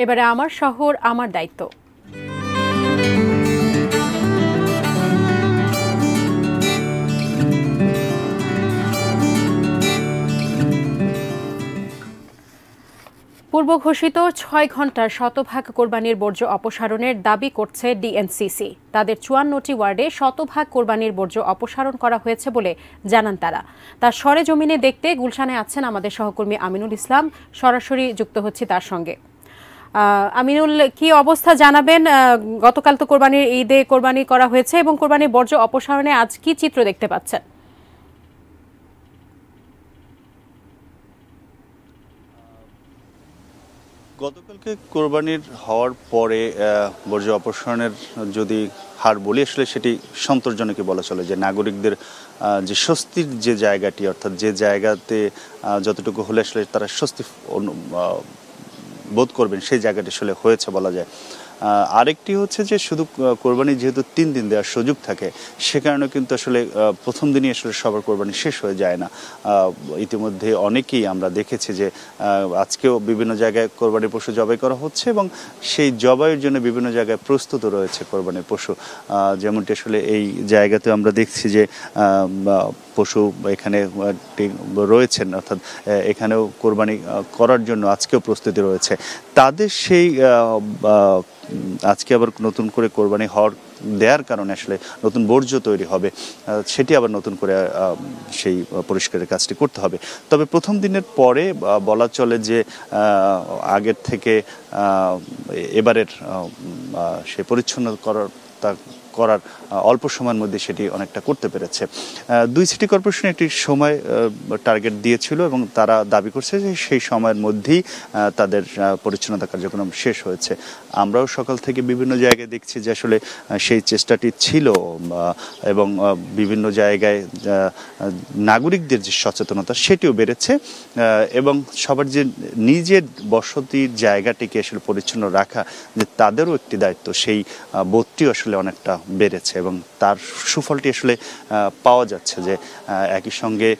এবারে আমার শহর আমার দায়িত্ব। পূর্ব ঘোষিত ৬ ঘণ্টার শতভাগ কোরবানির বর্জ্য অপসারণের দাবি করছে ডিএনসিসি। তাদের ৫৪টি ওয়ার্ডে শতভাগ কোরবানির বর্জ্য অপসারণ করা হয়েছে বলে জানান তারা। তার সরেজমিনে দেখতে গুলশানে আছেন আমাদের সহকর্মী আমিনুল ইসলাম। সরাসরি যুক্ত হচ্ছি তার সঙ্গে। আমিনুল, কি অবস্থা জানাবেন? গতকাল তো কোরবানির ঈদে কোরবানি করা হয়েছে এবং কোরবানির বর্জ্য অপসারণে আজ কি চিত্র দেখতে পাচ্ছেন? গতকালকে কোরবানির হওয়ার পরে বর্জ্য অপসারণের যদি হার বলি, আসলে সেটি সন্তোষজনকই বলা চলে। যে নাগরিকদের যে স্বস্তির যে জায়গাটি, অর্থাৎ যে জায়গাতে যতটুকু হলে আসলে তারা স্বস্তি বোধ করবেন, সেই জায়গাটি আসলে হয়েছে বলা যায়। আরেকটি হচ্ছে যে শুধু কোরবানি যেহেতু 3 দিন দেওয়ার সুযোগ থাকে, সে কারণে কিন্তু আসলে প্রথম দিনই আসলে সবার কোরবানি শেষ হয়ে যায় না। ইতিমধ্যে অনেকেই আমরা দেখেছি যে আজকেও বিভিন্ন জায়গায় কোরবানির পশু জবাই করা হচ্ছে এবং সেই জবাইয়ের জন্য বিভিন্ন জায়গায় প্রস্তুত রয়েছে কোরবানির পশু। যেমনটি আসলে এই জায়গাতে আমরা দেখছি যে পশু এখানে রয়েছেন, অর্থাৎ এখানেও কোরবানি করার জন্য আজকেও প্রস্তুতি রয়েছে তাদের। সেই আজকে আবার নতুন করে কোরবানি দেওয়ার কারণে আসলে নতুন বর্জ্য তৈরি হবে, সেটি আবার নতুন করে সেই পরিষ্কারের কাজটি করতে হবে। তবে প্রথম দিনের পরে বলা চলে যে আগের থেকে এবারের সেই পরিচ্ছন্ন করার অল্প সময়ের মধ্যে সেটি অনেকটা করতে পেরেছে। 2 সিটি কর্পোরেশন একটি সময় টার্গেট দিয়েছিল এবং তারা দাবি করছে যে সেই সময়ের মধ্যেই তাদের পরিচ্ছন্নতা কার্যক্রম শেষ হয়েছে। আমরাও সকাল থেকে বিভিন্ন জায়গায় দেখছি যে আসলে সেই চেষ্টাটি ছিল এবং বিভিন্ন জায়গায় নাগরিকদের যে সচেতনতা সেটিও বেড়েছে এবং সবার যে নিজের বসতির জায়গাটিকে আসলে পরিচ্ছন্ন রাখা যে তাদেরও একটি দায়িত্ব, সেই বোধটিও আসলে অনেকটা বেড়েছে এবং তার সুফলটি আসলে পাওয়া যাচ্ছে। যে একই সঙ্গে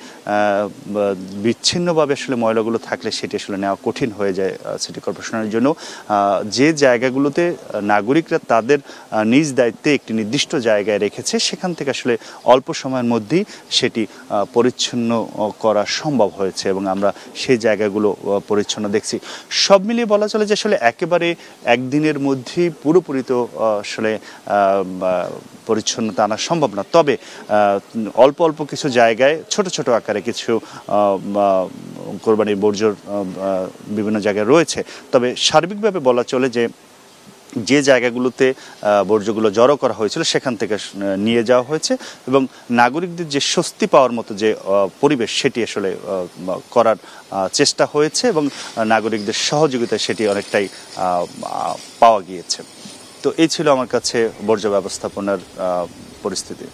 বিচ্ছিন্নভাবে আসলে ময়লাগুলো থাকলে সেটি আসলে নেওয়া কঠিন হয়ে যায় সিটি কর্পোরেশনের জন্য। যে জায়গাগুলোতে নাগরিকরা তাদের নিজ দায়িত্বে একটি নির্দিষ্ট জায়গায় রেখেছে, সেখান থেকে আসলে অল্প সময়ের মধ্যেই সেটি পরিচ্ছন্ন করা সম্ভব হয়েছে এবং আমরা সেই জায়গাগুলো পরিচ্ছন্ন দেখছি। সব মিলিয়ে বলা চলে যে আসলে একেবারে একদিনের মধ্যেই পুরোপুরি তো আসলে পরিচ্ছন্নতা আনা সম্ভব না। তবে অল্প অল্প কিছু জায়গায় ছোট ছোট আকারে কিছু কোরবানির বর্জ্য বিভিন্ন জায়গায় রয়েছে। তবে সার্বিকভাবে বলা চলে যে জায়গাগুলোতে বর্জ্যগুলো জড়ো করা হয়েছিল সেখান থেকে নিয়ে যাওয়া হয়েছে এবং নাগরিকদের যে স্বস্তি পাওয়ার মতো যে পরিবেশ সেটি আসলে করার চেষ্টা হয়েছে এবং নাগরিকদের সহযোগিতায় সেটি অনেকটাই পাওয়া গিয়েছে। তো এই ছিল আমার কাছে বর্জ্য ব্যবস্থাপনার পরিস্থিতি।